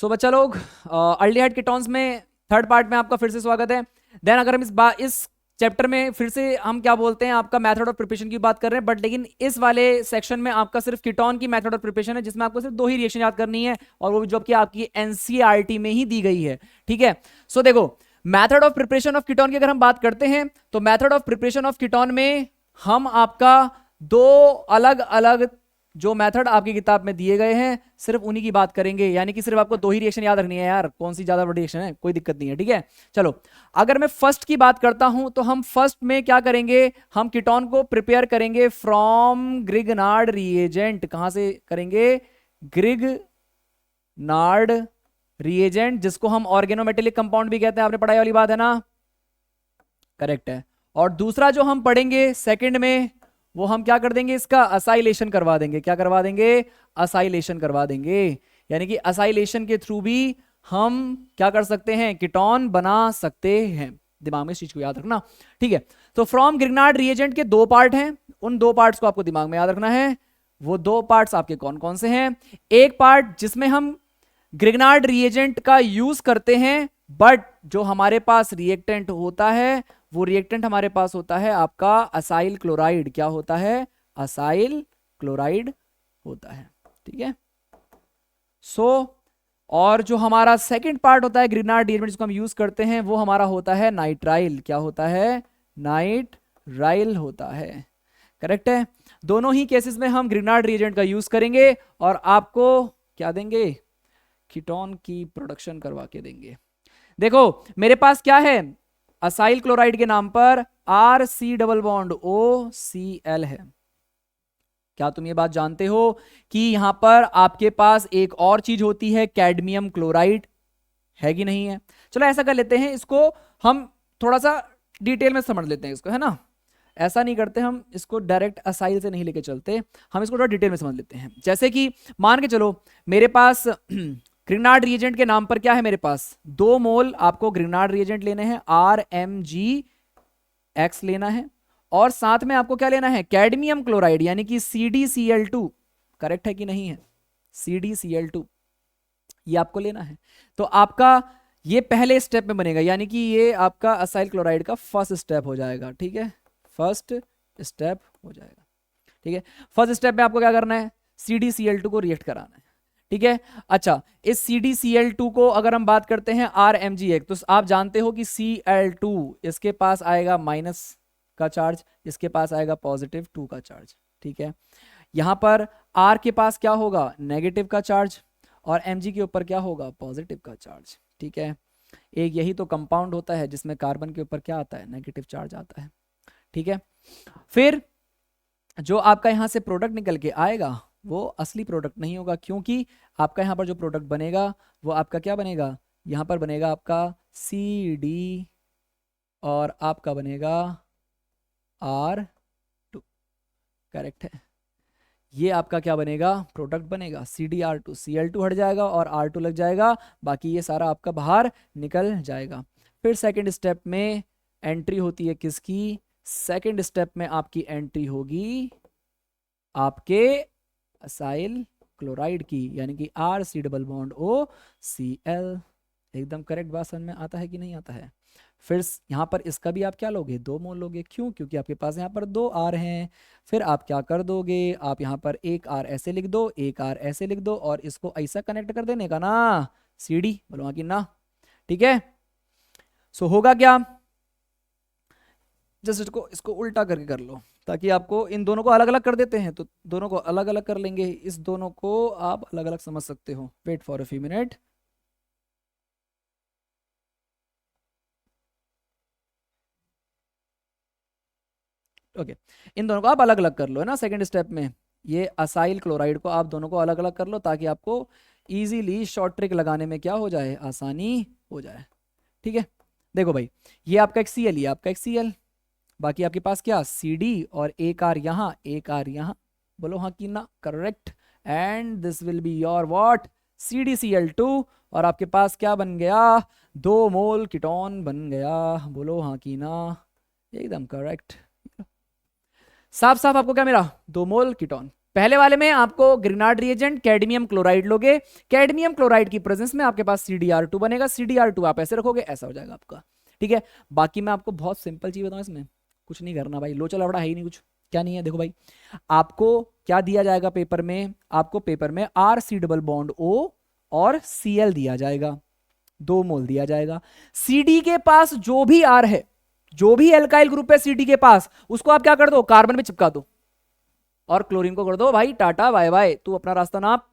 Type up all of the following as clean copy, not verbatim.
सो बच्चा लोग, aldehyde ketones में थर्ड पार्ट में आपका फिर से स्वागत है। देन अगर हम इस चैप्टर में फिर से हम क्या बोलते हैं, आपका मेथड ऑफ प्रिपरेशन की बात कर रहे हैं, बट लेकिन इस वाले सेक्शन में आपका सिर्फ कीटोन की मेथड ऑफ प्रिपरेशन है, जिसमें आपको सिर्फ 2 ही रिएक्शन याद करनी है, और वो भी जो कि आपकी एनसीईआरटी में ही दी गई है। ठीक है, सो देखो, method of preparation of ketone की अगर हम बात करते हैं तो method of preparation of ketone में हम आपका 2 अलग अलग जो मेथड आपकी किताब में दिए गए हैं सिर्फ उन्हीं की बात करेंगे, यानी कि सिर्फ आपको 2 ही रिएक्शन याद रखनी है यार, कौन सी ज्यादा बड़ी रिएक्शन है, कोई दिक्कत नहीं है। ठीक है, चलो अगर मैं फर्स्ट की बात करता हूं तो हम फर्स्ट में क्या करेंगे, हम कीटोन को प्रिपेयर करेंगे फ्रॉम ग्रिगनार्ड रिएजेंट। कहां से करेंगे? ग्रिगनार्ड रिएजेंट, जिसको हम ऑर्गेनोमेटेलिक कंपाउंड भी कहते हैं, आपने पढ़ाई वाली बात है ना, करेक्ट है। और दूसरा जो हम पढ़ेंगे सेकंड में, वो हम क्या कर देंगे, इसका असाइलेशन करवा देंगे। क्या करवा देंगे? असाइलेशन करवा देंगे, यानी कि असाइलेशन के थ्रू भी हम क्या कर सकते हैं, कीटोन बना सकते हैं। दिमाग में इस चीज को याद रखना। ठीक है, तो फ्रॉम ग्रिगनार्ड रिएजेंट के 2 पार्ट हैं, उन 2 पार्ट्स को आपको दिमाग में याद रखना है। वो 2 पार्ट्स आपके कौन कौन से हैं? एक पार्ट जिसमें हम ग्रिगनार्ड रिएजेंट का यूज करते हैं, बट जो हमारे पास रिएक्टेंट होता है वो रिएक्टेंट हमारे पास होता है आपका असाइल क्लोराइड। क्या होता है? असाइल क्लोराइड होता है। ठीक है, और जो हमारा सेकंड पार्ट होता है ग्रिगनार्ड रिएजेंट जिसको हम यूज करते हैं, वो हमारा होता है नाइट्राइल। क्या होता है? नाइट्राइल होता है। करेक्ट है, दोनों ही केसेस में हम ग्रिगनार्ड रिएजेंट का यूज करेंगे और आपको क्या देंगे, कीटोन की प्रोडक्शन करवा के देंगे। देखो मेरे पास क्या है, असाइल क्लोराइड के नाम पर RC≡OCl है। क्या तुम ये बात जानते हो कि यहां पर आपके पास एक और चीज होती है, कैडमियम क्लोराइड, है कि नहीं है? चलो ऐसा कर लेते हैं, इसको हम थोड़ा सा डिटेल में समझ लेते हैं इसको, है ना। ऐसा नहीं करते, हम इसको डायरेक्ट असाइल से नहीं लेके चलते, हम इसको थोड़ा डिटेल में समझ लेते हैं। जैसे कि मान के चलो मेरे पास ग्रिगनार्ड रिएजेंट के नाम पर क्या है, मेरे पास 2 मोल आपको ग्रिगनार्ड रिएजेंट लेने हैं, RMgX लेना है, और साथ में आपको क्या लेना है, कैडमियम क्लोराइड यानी कि CdCl2। करेक्ट है कि नहीं है? CdCl2 ये आपको लेना है। तो आपका ये पहले स्टेप में बनेगा, यानी कि ये आपका असाइल क्लोराइड का फर्स्ट स्टेप हो जाएगा। ठीक है, फर्स्ट स्टेप हो जाएगा। ठीक है, फर्स्ट स्टेप में आपको क्या करना है, CdCl2 को रिएक्ट कराना है। ठीक है, अच्छा इस CdCl2 को अगर हम बात करते हैं RMgX, तो आप जानते हो कि Cl2 इसके पास आएगा माइनस का चार्ज, इसके पास आएगा +2 का चार्ज। ठीक है, यहां पर R के पास क्या होगा, नेगेटिव का चार्ज, और Mg के ऊपर क्या होगा, पॉजिटिव का चार्ज। ठीक है, एक यही तो कंपाउंड होता है जिसमें कार्बन के ऊपर क्या आता है, नेगेटिव चार्ज आता है। ठीक है, फिर जो आपका यहां से प्रोडक्ट निकल के आएगा वो असली प्रोडक्ट नहीं होगा, क्योंकि आपका यहां पर जो प्रोडक्ट बनेगा वो आपका क्या बनेगा, यहां पर बनेगा आपका CD और आपका बनेगा R2। करेक्ट है, ये आपका क्या बनेगा, प्रोडक्ट बनेगा CdR2, Cl2 हट जाएगा और R2 लग जाएगा, बाकी ये सारा आपका बाहर निकल जाएगा। फिर सेकंड स्टेप में एंट्री होती है किसकी, सेकंड स्टेप में आपकी एंट्री होगी आपके असाइल क्लोराइड की, यानी कि RC≡OCl। एकदम करेक्ट बात समझ में आता है कि नहीं आता है? फिर यहां पर इसका भी आप क्या लोगे, 2 मोल लोगे। क्यों? क्योंकि आपके पास यहां पर 2 R हैं। फिर आप क्या कर दोगे, आप यहां पर एक R ऐसे लिख दो, एक R ऐसे लिख दो, और इसको ऐसा कनेक्ट कर देने का ना, CD बोलो हाँ कि ना। ठीक है, सो होगा क्या, जस्ट इसको उल्टा करके कर लो, ताकि आपको इन दोनों को अलग अलग कर देते हैं, तो दोनों को अलग अलग कर लेंगे, इस दोनों को आप अलग अलग समझ सकते हो। Wait for a few minute. Okay, इन दोनों को आप अलग अलग कर लो, है ना। सेकंड स्टेप में ये असाइल क्लोराइड को आप दोनों को अलग अलग कर लो, ताकि आपको इजीली शॉर्ट ट्रिक लगाने में क्या हो जाए, आसानी हो जाए। ठीक है, देखो भाई, ये आपका एक Cl, ये आपका एक Cl, बाकी आपके पास क्या, CD और एक R यहाँ, एक R यहाँ, बोलो हाँ कि ना, correct. And this will be your what, CdCl2, और आपके पास क्या बन गया, 2 मोल कीटोन बन गया, बोलो हाँ कि ना, एकदम करेक्ट। साफ साफ आपको क्या मिला, 2 मोल कीटोन। पहले वाले में आपको ग्रिग्नार्ड रिएजेंट कैडमियम क्लोराइड लोगे, कैडमियम क्लोराइड की प्रेजेंस में आपके पास CdR2 बनेगा, CdR2 आप ऐसे रखोगे, ऐसा हो जाएगा आपका। ठीक है, बाकी मैं आपको बहुत सिंपल चीज बताऊं, इसमें कुछ नहीं करना भाई, लोचा लफड़ा है ही नहीं कुछ। क्या नहीं है, देखो भाई, आपको क्या दिया जाएगा पेपर में, आपको पेपर में RC डबल बॉन्ड O और Cl दिया जाएगा, 2 मोल दिया जाएगा। CD के पास जो भी R है, जो भी एल्काइल ग्रुप है CD के पास, उसको आप क्या कर दो, कार्बन में चिपका दो, और क्लोरीन को कर दो भाई टाटा बाय बाय, तू अपना रास्ता नाप।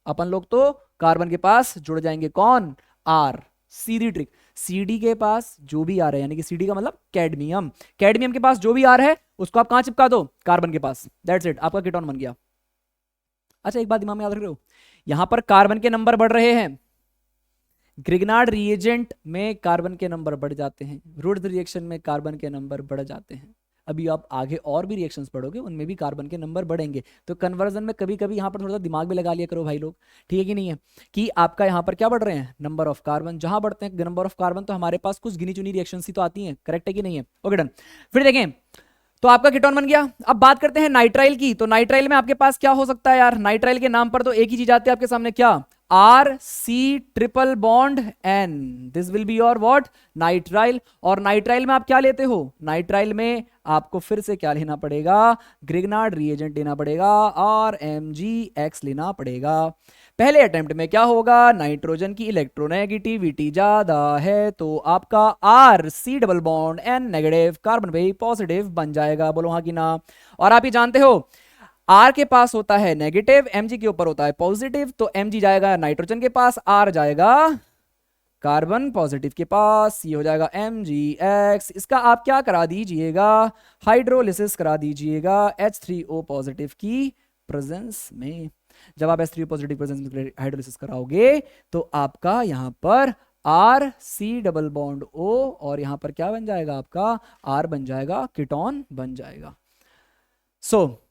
अपन लोग तो कार्बन के पास जुड़ जाएंगे, कौन, R। सीधी ट्रिक, CD के पास जो भी आ रहा है, यानी कि CD का मतलब कैडमियम, कैडमियम के पास जो भी आ रहा है उसको आप कहां चिपका दो, कार्बन के पास, दैट्स इट, आपका कीटोन बन गया। अच्छा एक बात दिमाग में याद रख रहे हो, यहां पर कार्बन के नंबर बढ़ रहे हैं, ग्रिग्नार्ड रिएजेंट में कार्बन के नंबर बढ़ जाते हैं, रुड्स रिएक्शन में कार्बन के नंबर बढ़ जाते हैं, अभी आप आगे और भी रिएक्शंस पढ़ोगे उनमें भी कार्बन के नंबर बढ़ेंगे। तो कन्वर्जन में कभी कभी यहाँ पर थोड़ा सा दिमाग भी लगा लिया करो भाई लोग, ठीक है कि नहीं है, कि आपका यहाँ पर क्या बढ़ रहे हैं, नंबर ऑफ कार्बन, जहां बढ़ते हैं नंबर ऑफ कार्बन तो हमारे पास कुछ गिनी चुनी रिएक्शंस ही तो आती हैं, करेक्ट है कि नहीं है। ओके डन, फिर देखें, तो आपका कीटोन बन गया। अब बात करते हैं नाइट्राइल की, तो नाइट्राइल में आपके पास क्या हो सकता है यार, नाइट्राइल के नाम पर तो एक ही चीज आती है आपके सामने, क्या, RC triple bond N, this will be your what, nitrile. और नाइट्राइल में आप क्या लेते हो, नाइट्राइल में आपको फिर से क्या लेना पड़ेगा, ग्रिग्नार्ड रिएजेंट लेना पड़ेगा, RMgX लेना पड़ेगा। पहले अटेम्प्ट में क्या होगा, नाइट्रोजन की इलेक्ट्रोनेगेटिविटी ज्यादा है तो आपका RC double bond N negative, carbon पे पॉजिटिव बन जाएगा, बोलो हाँ कि ना। और आप ये जानते हो R के पास होता है नेगेटिव, Mg के ऊपर होता है पॉजिटिव, तो Mg जाएगा नाइट्रोजन के पास, R जाएगा कार्बन पॉजिटिव के पास, ये हो जाएगा MgX। इसका आप क्या करा दीजिएगा, हाइड्रोलिसिस करा दीजिएगा H3O पॉजिटिव की प्रेजेंस में। जब आप H3O पॉजिटिव प्रेजेंस में हाइड्रोलिसिस कराओगे तो आपका यहां पर RC डबल बॉन्ड O और यहां पर क्या बन जाएगा, आपका R बन जाएगा, कीटोन बन जाएगा।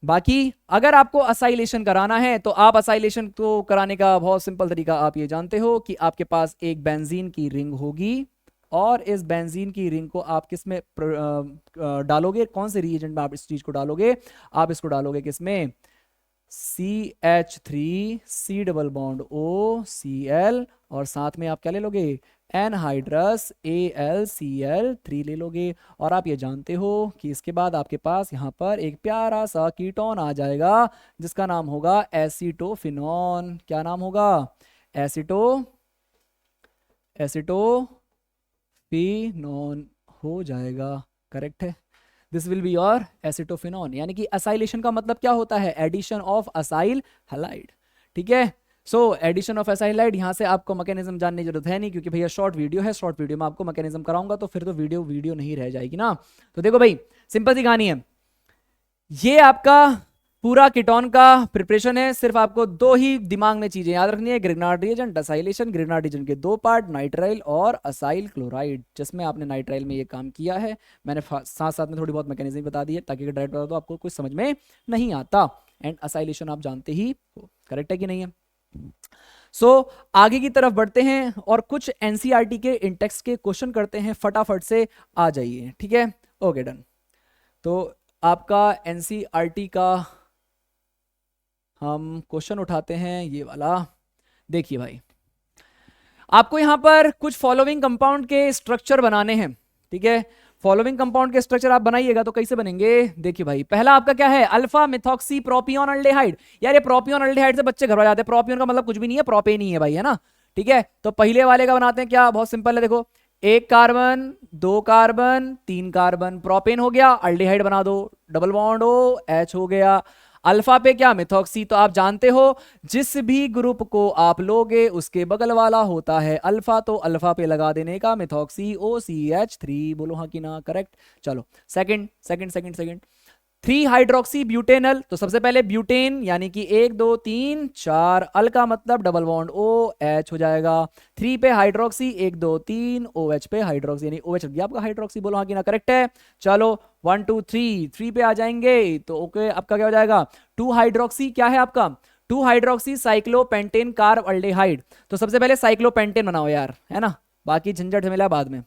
बाकी अगर आपको असाइलेशन कराना है तो आप असाइलेशन को कराने का बहुत सिंपल तरीका आप ये जानते हो कि आपके पास एक बेंजीन की रिंग होगी, और इस बेंजीन की रिंग को आप किस में डालोगे, कौन से रिएजेंट में आप इस चीज को डालोगे, आप इसको डालोगे किसमें, CH3C double bond O Cl, और साथ में आप क्या ले लोगे, एनहाइड्रस AlCl3 ले लोगे। और आप ये जानते हो कि इसके बाद आपके पास यहाँ पर एक प्यारा सा कीटोन आ जाएगा जिसका नाम होगा एसीटोफिनॉन। क्या नाम होगा, एसीटोफिनॉन हो जाएगा, करेक्ट है। This will be your acetophenone, यानी कि असाइलेशन का मतलब क्या होता है, एडिशन ऑफ असाइल हैलाइड। ठीक है, so addition of acyl halide, यहां से आपको मैकेनिज्म जानने की जरूरत है नहीं, क्योंकि भैया शॉर्ट वीडियो है, शॉर्ट वीडियो में आपको मैकेनिज्म कराऊंगा तो फिर तो वीडियो नहीं रह जाएगी ना। तो देखो भाई सिंपल सी कहानी है, ये आपका पूरा कीटोन का प्रिपरेशन है। सिर्फ आपको दो ही दिमाग में चीजें याद रखनी है, Grignard reagent, acylation. Grignard reagent के दो पार्ट, नाइट्राइल और असाइल क्लोराइड, जिसमें आपने नाइट्राइल में ये काम किया है। मैंने साथ साथ में थोड़ी बहुत मैकेनिज्म बता दी है ताकि डायरेक्ट बता दो आपको कुछ समझ में नहीं आता। एंड असाइलेशन आप जानते ही हो, करेक्ट है कि नहीं है। आगे की तरफ बढ़ते हैं और कुछ एनसीईआरटी के इंटेक्स्ट के क्वेश्चन करते हैं, फटाफट से आ जाइए। ठीक है, ओके डन। तो आपका एनसीईआरटी का हम क्वेश्चन उठाते हैं, ये वाला देखिए भाई, आपको यहां पर कुछ फॉलोइंग कंपाउंड के स्ट्रक्चर बनाने हैं। ठीक है, फॉलोइंग कंपाउंड के स्ट्रक्चर आप बनाइएगा तो कैसे बनेंगे, देखिए भाई, पहला आपका क्या है, अल्फा मिथॉक्सी प्रोपियोन अल्डेहाइड। यार ये प्रोपियोन अल्डेहाइड से बच्चे घबरा जाते हैं, प्रोपियोन का मतलब कुछ भी नहीं है, प्रोपेन ही है भाई, है ना। ठीक है, तो पहले वाले का बनाते हैं, क्या, बहुत सिंपल है, देखो, एक कार्बन, दो कार्बन, तीन कार्बन, प्रोपेन हो गया, अल्डेहाइड बना दो, डबल बॉन्ड हो, H हो गया। अल्फा पे क्या, मिथॉक्सी, तो आप जानते हो जिस भी ग्रुप को आप लोगे उसके बगल वाला होता है अल्फा, तो अल्फा पे लगा देने का मिथॉक्सी OCH3, बोलो हाँ कि ना, करेक्ट। चलो second second second second 3 hydroxy butanal, तो सबसे पहले ब्यूटेन, यानी कि 1 2 3 4, अल का मतलब डबल बॉन्ड OH हो जाएगा। 3 पे हाइड्रोक्सी, 1 2 3, OH पे हाइड्रोक्सी, यानी OH गया आपका हाइड्रोक्सी, बोलो हाँ कि ना, करेक्ट है। चलो 1 2 3 पे आ जाएंगे तो ओके, आपका क्या हो जाएगा, 2 हाइड्रोक्सी, क्या है आपका, 2 हाइड्रोक्सी साइक्लोपेंटेन कार्ब अल्डेहाइड। तो सबसे पहले साइक्लोपेंटेन बनाओ यार, है ना, बाकी झंझट झमेला बाद में।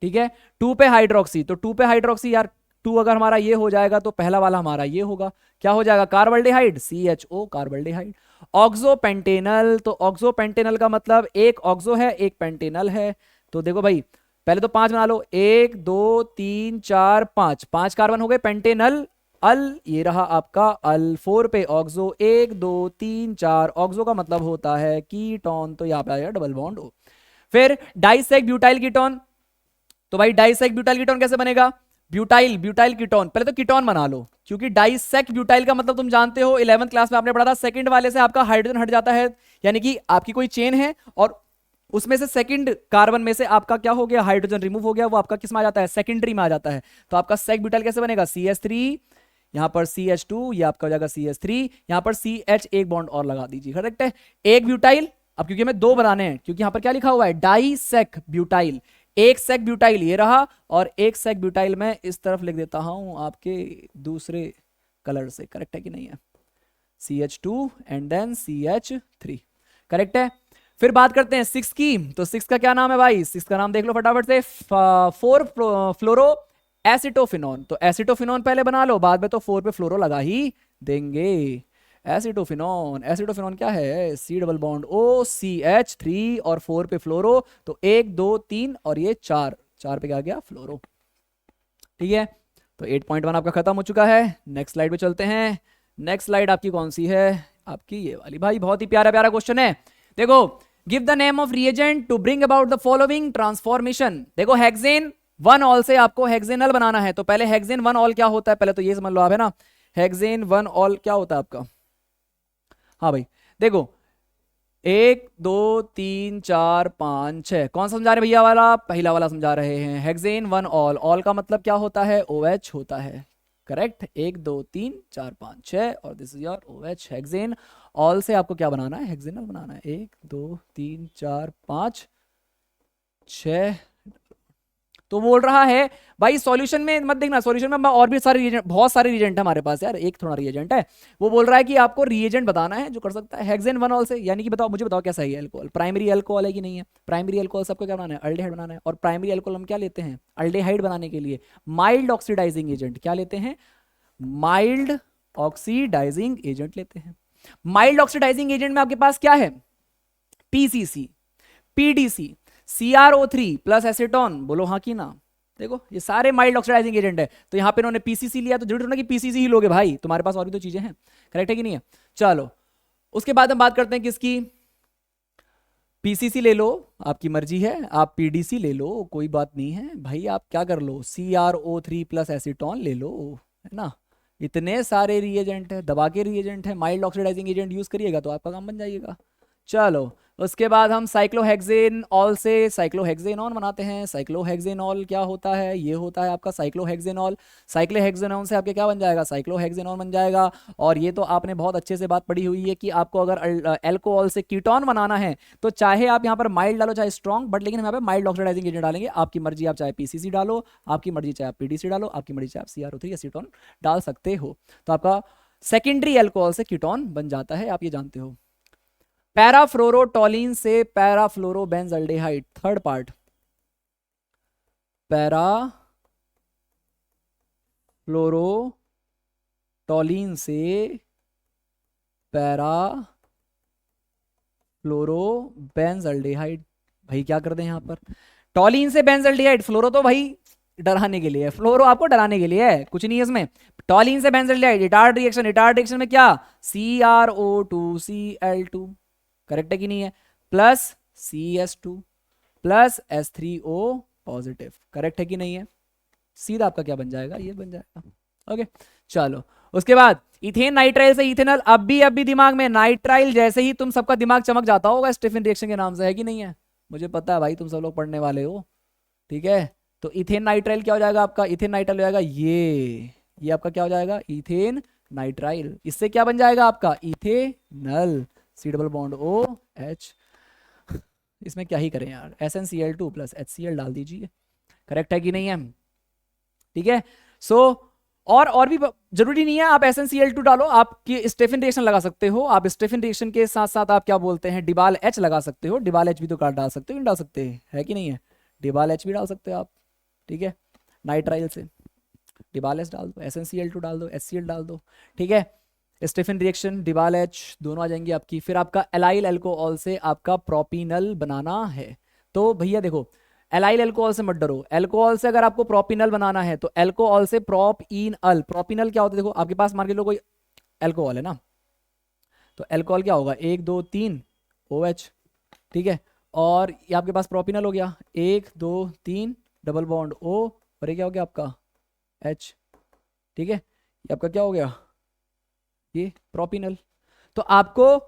ठीक है, 2 पे हाइड्रोक्सी, तो 2 पे हाइड्रोक्सी यार, 2 अगर हमारा ये हो जाएगा तो पहला वाला हमारा ये होगा, क्या हो जाएगा, कार्बल्डिहाइड, CHO कार्बल्डिहाइड। ऑक्सोपेंटेनल, तो ऑक्सोपेंटेनल का मतलब एक ऑक्सो है एक पेंटेनल है। तो देखो भाई पहले तो 5 बना लो, 1 2 3 4 5, 5 कार्बन हो गए, पेंटेनल अल, ये रहा आपका अल, 4 पे ऑक्सो, 1 2 3 4, ऑक्सो का मतलब होता है कीटोन, तो यहाँ पे आएगा डबल बॉन्ड O। फिर डाइसेक ब्यूटाइल कीटोन, तो भाई डाइसेक ब्यूटाइल कीटोन कैसे बनेगा, ब्यूटाइल ब्यूटाइल कीटोन, पहले तो कीटोन बना लो, क्योंकि डाइसेक ब्यूटाइल का मतलब तुम जानते हो 11th क्लास में आपने पढ़ा था, सेकंड वाले से आपका हाइड्रोजन हट जाता है, यानी कि आपकी कोई चेन है और उसमें से सेकंड कार्बन में से आपका क्या हो गया, हाइड्रोजन रिमूव हो गया, वो आपका किस में आ जाता है, सेकेंडरी में आ जाता है। तो आपका सेक ब्यूटाइल कैसे बनेगा, CH3, यहां पर CH2, ये आपका हो जाएगा CH3, यहां पर CH एक बॉन्ड और लगा दीजिए, करेक्ट है। एक ब्यूटाइल, अब क्योंकि हमें 2 बनाने हैं, क्योंकि यहां पर क्या लिखा हुआ है, डाइसेक ब्यूटाइल, एक सेक ब्यूटाइल ये रहा, और एक सेक ब्यूटाइल मैं इस तरफ लिख देता हूं आपके दूसरे कलर से, करेक्ट है कि नहीं है, CH2 and then CH3, correct है। फिर बात करते हैं 6 की, तो 6 का क्या नाम है भाई, 6 का नाम देख लो फटाफट से, 4 फ्लोरो एसिटोफिनॉन, तो एसिटोफिनॉन पहले बना लो, बाद में तो 4 पे फ्लोरो लगा ही देंगे। एसिटोफिनॉन, एसिटोफिनॉन क्या है, C double bond O CH3 और 4 पे फ्लोरो, तो 1 2 3 और ये 4, 4 पे क्या गया, फ्लोरो, ठीक है। तो 8.1 आपका खत्म हो चुका है। नेक्स्ट स्लाइड पे चलते हैं। नेक्स्ट स्लाइड आपकी कौन सी है, आपकी ये वाली, भाई बहुत ही प्यारा प्यारा क्वेश्चन है। देखो, give the name of reagent to bring about the following transformation. देखो हेक्सेन 1 ऑल से आपको हेक्सेनल बनाना है, तो पहले हेक्सेन 1 ऑल क्या होता है, पहले तो ये समझ लो आप, है ना, हेक्सेन 1 ऑल क्या होता है आपका। हाँ भाई देखो, 1 2 3 4 5 6, कौन समझा रहे भैया वाला, पहला वाला समझा रहे हैं, हेक्सेन 1 ऑल, ऑल का मतलब क्या होता है, OH होता है, करेक्ट, 1 2 3 4 5 6, और this is your OH, hexane all से आपको क्या बनाना है, हेक्सेनल बनाना है, 1 2 3 4 5 6। तो बोल रहा है भाई सॉल्यूशन में मत देखना, सॉल्यूशन में और भी सारे रिएजेंट, बहुत सारे रिएजेंट है हमारे पास यार, एक थोड़ा रिएजेंट है। वो बोल रहा है कि आपको रिएजेंट बताना है जो कर सकता है हेक्सेन 1 ऑल से, यानी कि बताओ, मुझे बताओ कैसा है ये अल्कोहल, प्राइमरी अल्कोहल है कि नहीं है, प्राइमरी अल्कोहल सबको क्या बनाना है, अल्डेहाइड बनाना है, और प्राइमरी अल्कोहल हम क्या लेते हैं, अल्डेहाइड बनाने के लिए माइल्ड ऑक्सीडाइजिंग एजेंट, क्या लेते हैं, माइल्ड ऑक्सीडाइजिंग एजेंट लेते हैं। माइल्ड ऑक्सीडाइजिंग एजेंट में आपके पास क्या है, PCC, PDC, CrO3 plus acetone, बोलो हाँ कि ना। देखो ये सारे माइल्ड ऑक्सीडाइजिंग एजेंट है, तो यहां पे इन्होंने PCC लिया, तो जरूर ना कि PCC ही लोगे भाई, तुम्हारे पास और भी तो चीजें हैं, करेक्ट है कि नहीं है। चलो उसके बाद हम बात करते हैं किसकी, PCC ले लो, आपकी मर्जी है, आप PDC ले लो, कोई बात नहीं है भाई, आप क्या कर लो, CrO3 प्लस एसीटोन ले लो, है ना। इतने सारे रिएजेंट है, दबा के रिएजेंट है, माइल्ड ऑक्सीडाइजिंग एजेंट यूज करिएगा तो आपका काम बन जाइएगा। चलो उसके बाद हम साइक्लोहेक्सेनॉल से साइक्लोहेक्सेनॉल बनाते हैं। साइक्लोहेक्सेनॉल क्या होता है, ये होता है आपका साइक्लोहेक्सेनॉल, साइक्लोहेक्सेनॉल से आपके क्या बन जाएगा, साइक्लोहेक्सेनॉल बन जाएगा। और ये तो आपने बहुत अच्छे से बात पढ़ी हुई है कि आपको अगर एल्कोहल से कीटोन बनाना है तो चाहे आप यहाँ पर माइल्ड डालो चाहे स्ट्रॉन्ग, बट लेकिन हम यहाँ पे माइल्ड ऑक्सीडाइजिंग एजेंट डालेंगे, आपकी मर्जी, आप चाहे PCC डालो, आपकी मर्जी चाहे आप PDC डालो, आपकी मर्जी चाहे आप CrO3 एसीटोन डाल सकते हो, तो आपका सेकेंडरी एल्कोहल से कीटोन बन जाता है, आप ये जानते हो। पैराफ्लोरोटोलिन से पैराफ्लोरोबेंजल्डेहाइड, थर्ड पार्ट, पैराफ्लोरोटोलिन से पैराफ्लोरोबेंजल्डेहाइड, भाई क्या कर दें यहाँ पर, टॉलिन से बेंजल्डेहाइड, फ्लोरो तो भाई डराने के लिए है, फ्लोरो आपको डराने के लिए है, कुछ नहीं है इसमें। टॉलिन से बेंजल्डेहाइड, इटार्ड रिएक्शन, इटार्ड रिएक्शन में क्या, CrO2Cl2, करेक्ट है कि नहीं है, plus CS2 plus H3O positive, correct है कि नहीं है, सीधा आपका क्या बन जाएगा, ये बन जाएगा। ओके चलो उसके बाद इथेन नाइट्राइल से इथेनॉल, अब भी दिमाग में नाइट्राइल जैसे ही तुम सबका दिमाग चमक जाता होगा स्टीफन रिएक्शन के नाम से, है कि नहीं है, मुझे पता है भाई तुम सब लोग पढ़ने वाले हो, ठीक है। तो इथेन नाइट्राइल क्या हो जाएगा आपका, इथेन नाइट्राइल हो जाएगा ये आपका क्या हो जाएगा, इथेन नाइट्राइल, इससे क्या बन जाएगा आपका ethanal, C double bond OH, इसमें क्या ही करें यार, SnCl2 प्लस HCl डाल दीजिए, करेक्ट है कि नहीं है, ठीक है। सो और भी जरूरी नहीं है आप SnCl2 डालो, आप स्टेफन रिएक्शन लगा सकते हो, आप स्टेफन रिएक्शन के साथ साथ आप क्या बोलते हैं डिबाल H लगा सकते हो, डिबाल H भी तो डाल सकते हो, नहीं डाल सकते है कि नहीं है, डिबाल H भी डाल सकते हो आप, ठीक है, नाइट्राइल से। डिबाल एच डाल दो, SnCl2 डाल दो, HCl डाल दो, ठीक है। स्टीफन रिएक्शन डिबाल एच दोनों आ जाएंगी आपकी। फिर आपका एलाइल अल्कोहल से आपका प्रोपिनल बनाना है। तो भैया देखो, एलाइल अल्कोहल से मत डरो, अल्कोहल से अगर आपको प्रोपिनल बनाना है तो अल्कोहल से प्रोपीनल, प्रोपिनल क्या होता है, देखो आपके पास मान के लो कोई अल्कोहल है ना, तो अल्कोहल क्या होगा, 1 2 3 OH, ठीक है। और ये आपके पास प्रोपिनल हो गया, 1 2 3 डबल बॉन्ड O, और ये क्या हो गया आपका H, ठीक है। ये आपका क्या हो गया, ये प्रोपिनल। तो आपको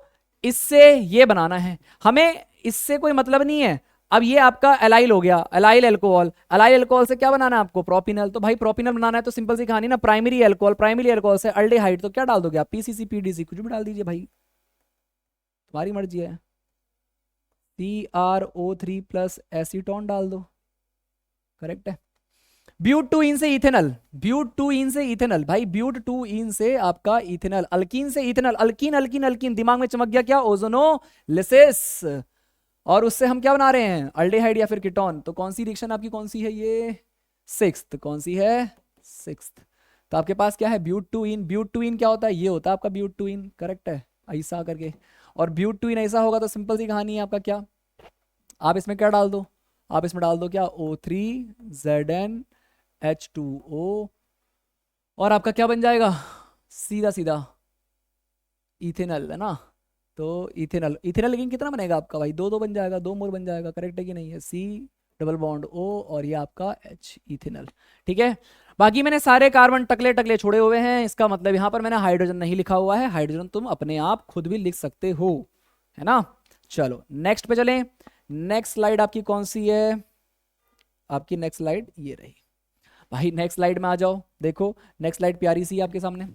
इससे ये बनाना है, हमें इससे कोई मतलब नहीं है। अब ये आपका एलाइल हो गया, एलाइल अल्कोहल, एलाइल अल्कोहल से क्या बनाना है आपको, प्रोपिनल। तो भाई प्रोपिनल बनाना है तो सिंपल सी कहानी ना, प्राइमरी अल्कोहल, प्राइमरी अल्कोहल से अल्डिहाइड, तो क्या डाल दोगे आप, PCC PDC कुछ भी डाल दीजिए भाई, तुम्हारी मर्जी है। CrO3 प्लस एसीटोन डाल दो, करेक्ट है। ब्यूट टू इन से इथेनल, ब्यूट टू इन से इथेनल, भाई ब्यूट टू इन से आपका इथेनल, अल्कीन से इथेनल, अल्कीन अल्कीन अल्कीन, दिमाग में चमक गया क्या, ओजोनोलिसिस। और उससे हम क्या बना रहे हैं, अल्डेहाइड या फिर कीटोन। तो कौन सी रिएक्शन आपकी कौन सी है, ये सिक्स्थ, कौन सी है, सिक्स्थ। तो आपके पास क्या है, but two in, but two इन क्या होता है, ये होता है आपका ब्यूट टू इन, करेक्ट है, ऐसा करके। और ब्यूट टू इन ऐसा होगा तो सिंपल सी कहानी है आपका क्या, आप इसमें क्या डाल दो, आप इसमें डाल दो क्या, O3ZnH2O, और आपका क्या बन जाएगा, सीधा सीधा इथेनल, है ना। तो इथेनल, इथेनल लेकिन कितना बनेगा आपका भाई, 2 2 बन जाएगा, 2 मोल बन जाएगा, करेक्ट है कि नहीं है, C डबल बॉन्ड O और ये आपका H, इथेनल, ठीक है। बाकी मैंने सारे कार्बन टकले टकले छोड़े हुए हैं, इसका मतलब यहाँ पर मैंने हाइड्रोजन नहीं लिखा हुआ है, हाइड्रोजन तुम अपने आप खुद भी लिख सकते हो, है ना। चलो नेक्स्ट पे चलें। नेक्स्ट स्लाइड आपकी कौन सी है, आपकी नेक्स्ट स्लाइड ये रही भाई, नेक्स्ट स्लाइड में आ जाओ। देखो नेक्स्ट स्लाइड प्यारी सी आपके सामने,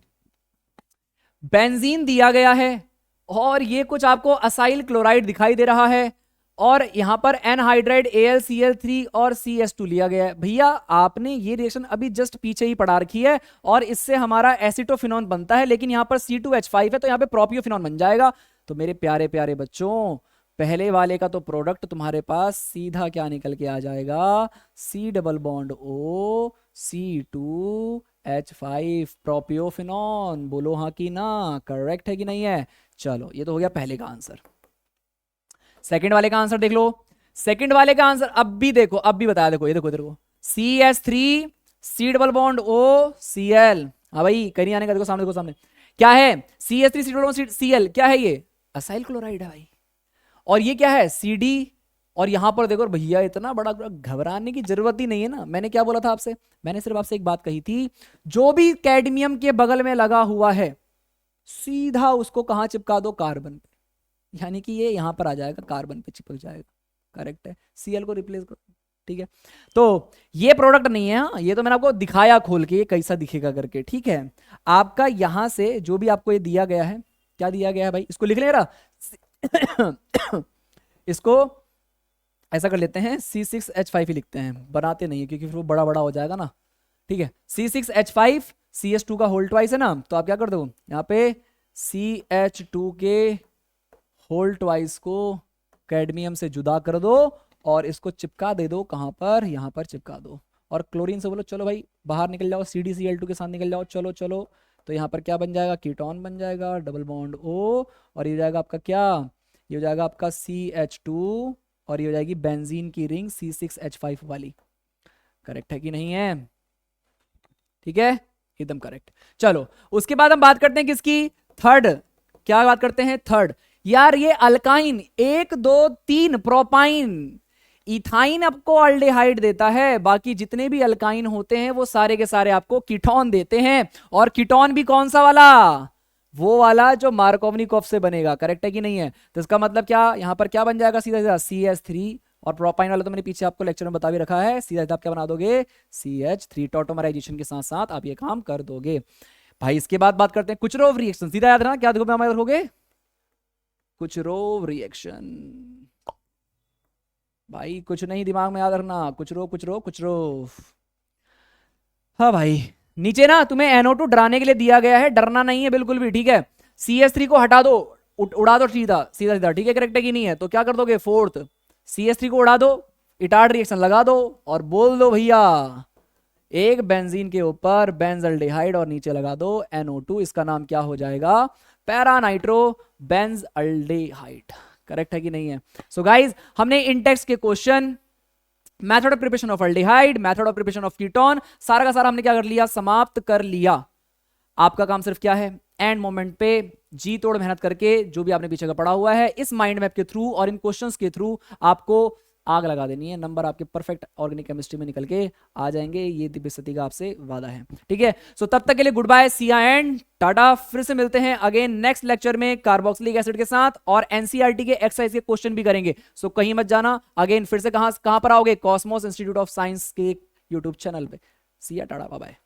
बेंजीन दिया गया है और ये कुछ आपको असाइल क्लोराइड दिखाई दे रहा है, और यहां पर एनहाइड्राइड AlCl3 और CS2 लिया गया है। भैया आपने ये रिएक्शन अभी जस्ट पीछे ही पढ़ा रखी है, और इससे हमारा एसिटोफिनॉन बनता है, लेकिन यहां पर C2H5 है तो यहां पे प्रोपियोफिनॉन बन जाएगा। तो मेरे प्यारे प्यारे बच्चों, पहले वाले का तो प्रोडक्ट तुम्हारे पास सीधा क्या निकल के आ जाएगा, C double bond O C2H5 प्रोपियोफिनॉन, बोलो हाँ कि ना, करेक्ट है कि नहीं है। चलो ये तो हो गया पहले का आंसर। सेकंड वाले का आंसर देख लो, सेकंड वाले का आंसर अब भी देखो, अब भी बताया, देखो ये देखो इधर को, CH3 C double bond O Cl, हाँ भाई कहीं नहीं आने का, देखो सामने, देखो सामने क्या है, CH3 C double bond Cl, क्या है ये, असाइल क्लोराइड है भाई। और ये क्या है, CD, और यहां पर देखो भैया इतना बड़ा घबराने की जरूरत ही नहीं है ना। मैंने क्या बोला था आपसे, मैंने सिर्फ आपसे एक बात कही थी, जो भी कैडमियम के बगल में लगा हुआ है सीधा उसको कहां चिपका दो, कार्बन पे, यानी कि ये यहां पर आ जाएगा, कार्बन पे चिपक जाएगा, करेक्ट है। Cl को रिप्लेस करो, ठीक है। तो ये प्रोडक्ट नहीं है, हाँ ये तो मैंने आपको दिखाया खोल के ये कैसा दिखेगा करके, ठीक है। आपका यहां से जो भी आपको ये दिया गया है, क्या दिया गया है भाई, इसको लिख लेना इसको ऐसा कर लेते हैं, C6H5 ही लिखते हैं, बनाते नहीं है क्योंकि फिर वो बड़ा बड़ा हो जाएगा ना, ठीक है। C6H5 CS2 का होल ट्वाइस है ना, तो आप क्या कर दो, यहाँ पे CH2 के होल ट्वाइस को कैडमियम से जुदा कर दो और इसको चिपका दे दो, कहां पर, यहां पर चिपका दो। और क्लोरीन से बोलो चलो भाई बाहर निकल जाओ, CdCl2 के साथ निकल जाओ, चलो चलो। तो यहाँ पर क्या बन जाएगा, कीटोन बन जाएगा, डबल बॉन्ड O, और ये हो जाएगा आपका क्या, ये हो जाएगा आपका CH2, और ये हो जाएगी बेंजीन की रिंग C6H5 वाली, करेक्ट है कि नहीं है, ठीक है एकदम करेक्ट। चलो उसके बाद हम बात करते हैं किसकी, थर्ड, क्या बात करते हैं, थर्ड। यार ये अल्काइन 1 2 3 प्रोपाइन, इथाइन आपको अल्डेहाइड देता है, बाकी जितने भी अल्काइन होते हैं वो सारे के सारे आपको कीटोन देते हैं, और कीटोन भी कौन सा वाला, वो वाला जो मार्कोवनिकॉफ से बनेगा, करेक्ट है कि नहीं है। तो इसका मतलब क्या, यहां पर क्या बन जाएगा, सीधा सीधा CH3, और प्रोपाइन वाला तो मैंने पीछे आपको लेक्चर में बता भी रखा है, सीधा सीधा आप क्या बना दोगे, CH3, टॉटोमराइजेशन के साथ साथ आप ये काम कर दोगे भाई। इसके बाद बात करते हैं कुचरोव रिएक्शन, सीधा याद रखना, क्या देखो हमारे रखोगे, कुचरोव रिएक्शन, भाई कुछ नहीं दिमाग में याद रखना, कुचरो कुचरो कुचरोव। हाँ भाई नीचे ना तुम्हें NO2 डराने के लिए दिया गया है, डरना नहीं है बिल्कुल भी, ठीक है। CH3 को हटा दो, उड़ा दो सीधा सीधा सीधा, ठीक है, करेक्ट है कि नहीं है। तो क्या कर दोगे, फोर्थ CH3 को उड़ा दो, इटार्ड रिएक्शन लगा दो और बोल दो भैया एक बेंजीन के ऊपर बेंजल्डिहाइड और नीचे लगा दो NO2, इसका नाम क्या हो जाएगा? Para nitro benzaldehyde. करेक्ट है कि नहीं है? सो गाइज, हमने इन टेक्स्ट के question, method of preparation of aldehyde, method of preparation of ketone, सारा का सारा हमने क्या कर लिया? समाप्त कर लिया। आपका काम सिर्फ क्या है? एंड मोमेंट पे जी तोड़ मेहनत करके जो भी आपने पीछे का पढ़ा हुआ है इस माइंड मैप के थ्रू और इन क्वेश्चंस के थ्रू आपको आग लगा देनी है। नंबर आपके परफेक्ट ऑर्गेनिक केमिस्ट्री में निकल के आ जाएंगे, ये दिव्य सती का आपसे वादा है। ठीक है, सो तब तक के लिए good bye, see ya and tata. फिर से मिलते हैं अगेन नेक्स्ट लेक्चर में कार्बोक्सिलिक एसिड के साथ, और एनसीईआरटी के एक्सरसाइज के क्वेश्चन भी करेंगे। सो कहीं मत जाना। अगेन फिर से कहां पर आओगे? कॉस्मोस इंस्टीट्यूट ऑफ साइंस के यूट्यूब चैनल पे। See ya tata, bye bye.